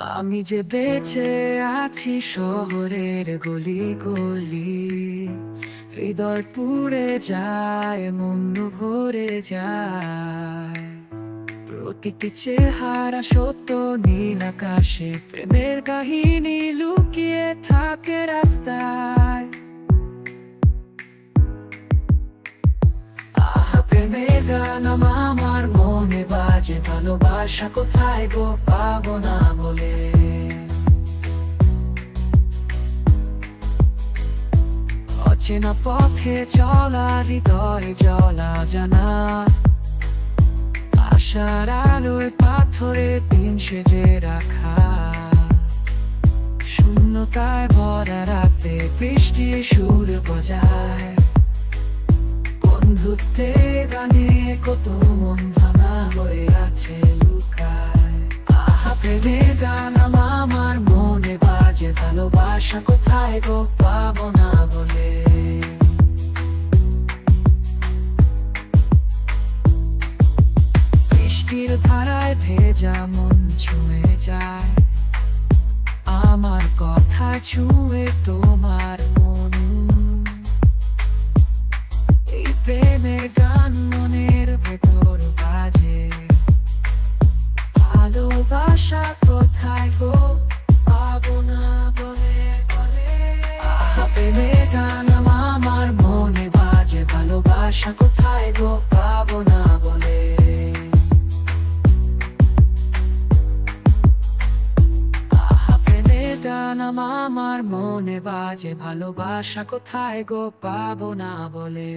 আমি যে বেঁচে আছি শহরের গলি গলি, হৃদয় পুড়ে যায়, মন ভরে যায়। প্রতিটি চেহারা সত্য, নীল আকাশে প্রেমের কাহিনী লুকিয়ে থাকে রাস্তায়। আহা, প্রেমের গান আমার মনে বাজে, ভালোবাসা কোথায় গো পাবো না বলে। অচেনা পথে চলা, হৃদয় জলা জানা, আশার আলোয় পাথরে দিন সেজে রাখা। শূন্যতায় ভরা রাতে বৃষ্টি সুর বজায়, বন্ধুত্বে গানে কত মন ভাঙা হয়ে আছে লুকায়। আহা, প্রেমের গান আমার মনে বাজে, ভালোবাসা কোথায় গো পাবো না বলে। বৃষ্টির ধারায় ভেজা মন ছুঁয়ে যায়, আমার কথা ছুঁয়ে তোমার মন। এই প্রেমের গান মনের ভেতর বাজে, ভালোবাসা কোথায় গো পাবো না বলে বলে। আহা, প্রেমের গান আমার মনে বাজে, ভালোবাসা কোথায় গো পাবো না বলে। আহা, প্রেমের গান আমার মনে বাজে, ভালোবাসা কোথায় গো পাবো না বলে।